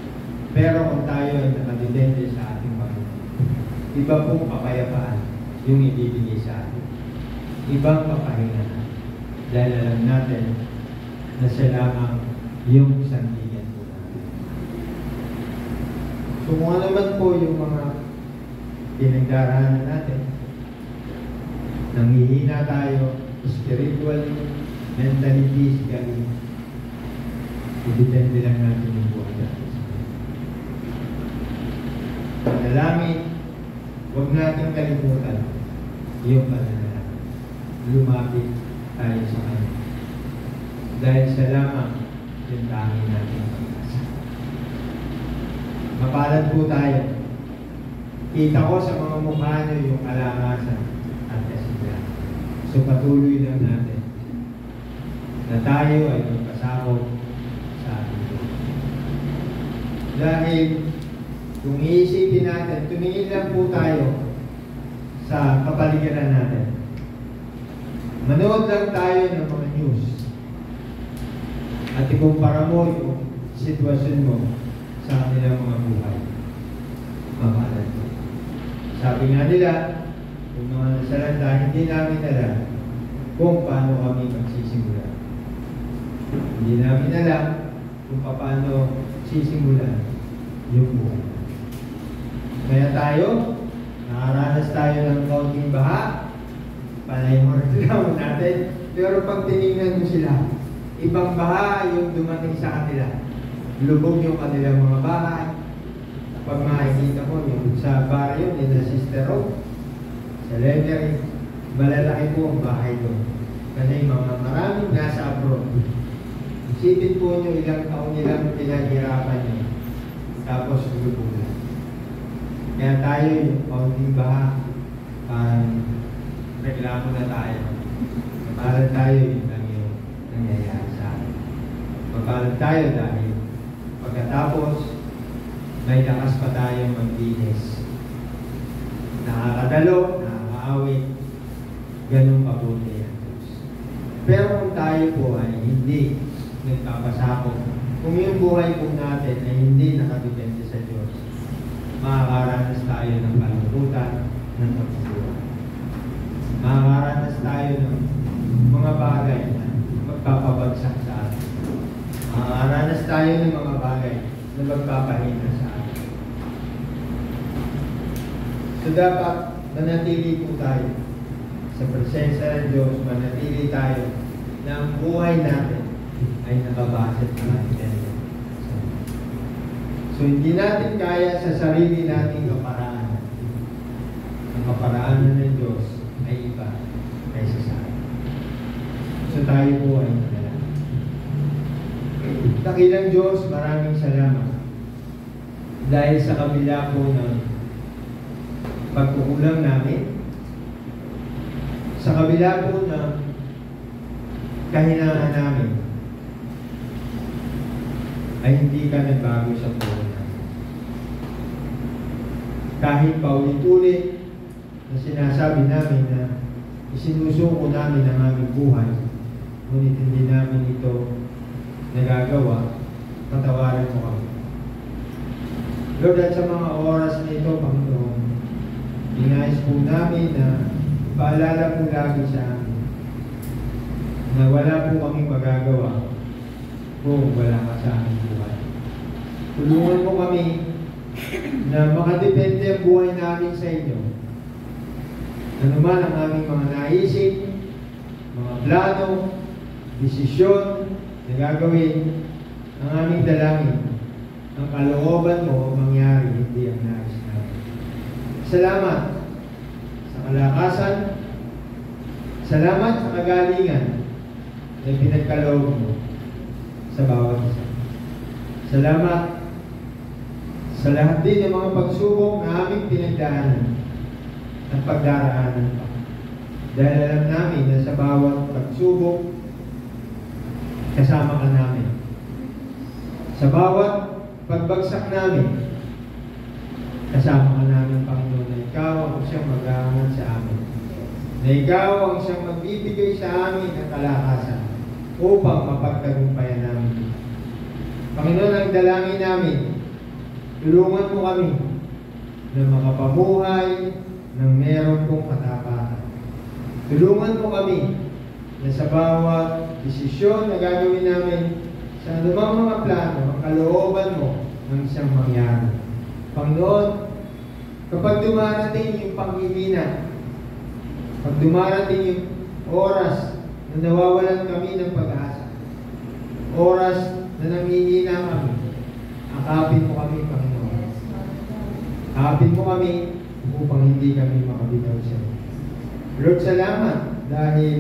Pero kung tayo ay nakadepende sa ating Panginoon, iba pong kapayapaan yung ibibigay sa atin. Ibang papahinga na. Dahil alam natin na siya lamang yung sandigan po natin. So kung ano naman po yung mga pinagdarahanan natin, nanghihina tayo, spiritually, mentally, physically, idepende lang natin yung buhay natin. Panalangin, huwag natin kalimutan yung panalangin. Lumapit tayo sa Kanya. Dahil sa lamang yung tanging natin pag-asa. Mapalad po tayo. Kita ko sa mga mukha nyo yung kalangasan at kasiyahan. So patuloy lang natin na tayo ay magpasakop sa ating Diyos. Dahil kung iisipin natin, tumingin lang po tayo sa kapaligiran natin. Manood lang tayo ng mga news at ikumpara mo yung sitwasyon mo sa kanilang mga buhay. Mapalad mo. Sabi nga nila, yung mga nasalanda, hindi namin alam kung paano kami magsisimula. Hindi namin alam kung paano sisimulan yung buhay. Kaya tayo, nakaranas tayo ng kaunting baha, panay mo rin natin, pero pag tinignan mo sila, ibang baha yung dumating sa kanila. Lubog yung kanilang mga bahay. Pag makikita mo yung sa barrio, yung na Sister Road, sa Lemery, malalaki po ang bahay doon. Kasi mga maraming nasa abroad. Isipin po nyo ilang taon nilang pinaghirapan nyo. Tapos lubog na. Kaya tayo yung kaunting baha, parang reklamo na tayo. Mapalad tayo yung lang yung nangyayari sa atin. Mapalad tayo dahil pagkatapos, may lakas pa tayong maglinis. Nakakadalo, nakakaawit, ganun kabuti ang Diyos. Pero kung tayo po ay hindi nagpapasakop, kung yung buhay po natin ay hindi nakadepende sa Diyos, makakaranas tayo ng kalungkutan ng pagbubuhay. Makakaranas tayo ng mga bagay na magpapabagsak sa atin. Makakaranas tayo ng mga bagay na magpapahina sa atin. So dapat manatili po tayo sa presensya ng Diyos, manatili tayo na ang buhay natin ay nakabase sa atin. So hindi natin kaya sa sarili nating kaparaanan. Ang kaparaanan ng Diyos ay iba kaysa sa atin. So tayo po ay manalangin. Dakilang Diyos, maraming salamat. Dahil sa kabila po ng pagkukulang namin, sa kabila po ng kahinaan namin, ay hindi ka nagbago sa buhay namin. Kahit paulit-ulit na sinasabi namin na isinusuko namin ang aming buhay, ngunit hindi namin ito nagagawa, patawarin mo kami. Lord, at sa mga oras na ito, Panginoon, inayos po namin na paalala po lagi sa amin na wala po kaming magagawa kung wala ka sa aming buhay. Tulungan mo kami na makadepende ang buhay namin sa inyo. Ano man ang aming mga naisip, mga plano, desisyon na gagawin, ang aming dalangin, ang kalooban mo mangyari, hindi ang nais namin. Salamat sa kalakasan, salamat sa kagalingan na pinagkaloob mo sa bawat isa. Salamat sa lahat din ng mga pagsubok na aming pinagdaanan at pagdaraanan pa. Dahil alam namin na sa bawat pagsubok, kasama ka namin. Sa bawat pagbagsak namin, kasama ka namin, Panginoon, na Ikaw ang siyang mag-aangat sa amin. Na Ikaw ang siyang magbibigay sa amin ng kalakasan upang mapagtagumpayan namin. Panginoon, ang dalangin namin, tulungan mo kami na makapamuhay ng meron kong katapatan. Tulungan mo kami na sa bawat desisyon na gagawin namin, sa anumang mga plano, ang kalooban mo ng siyang mangyari. Panginoon, kapag dumarating yung panghihina, pag dumarating yung oras na nawawalan kami ng pag-asa, oras na nanghihina kami, akapin mo kami, Panginoon. Akapin mo kami upang hindi kami makabitaw sa iyo. Lord, salamat dahil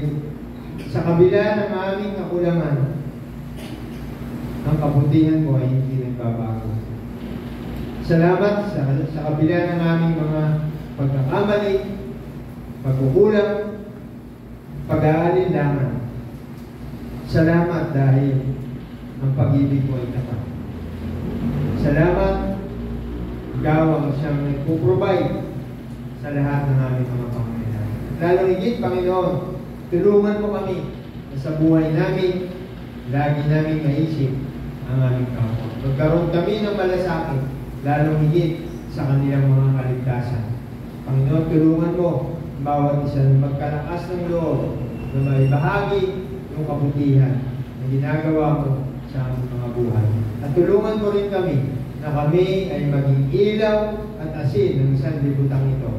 sa kabila ng aming kakulangan, ang kabutihan mo ay hindi nagbabago. Salamat sa kabila ng aming mga pagkakamali, pagkukulang, pag-aalinlangan. Salamat dahil ang pag-ibig mo ay tapat. Salamat, Ikaw ang siyang nagpo-provide sa lahat ng aming mga pangangailangan. Lalong higit, Panginoon, tulungan mo kami na sa buhay namin, lagi namin maisip ang aming kapwa. Magkaroon kami ng malasakit, lalong higit sa kanilang mga kaligtasan. Panginoon, tulungan mo ang bawat isa na magkalakas ng loob na may bahagi ng kabutihan na ginagawa mo sa aming mga buhay. At tulungan mo rin kami na kami ay maging ilaw at asin ng sanlibutan ito.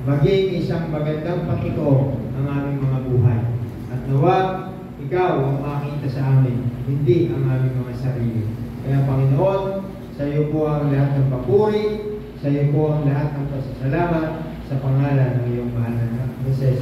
Maging isang magandang patuto ang aming mga buhay. At nawa, Ikaw ang makita sa amin, hindi ang aming mga sarili. Kaya Panginoon, sa iyo po ang lahat ng papuri, sa iyo po ang lahat ng pasasalamat sa pangalan ng iyong mahal na Jesus.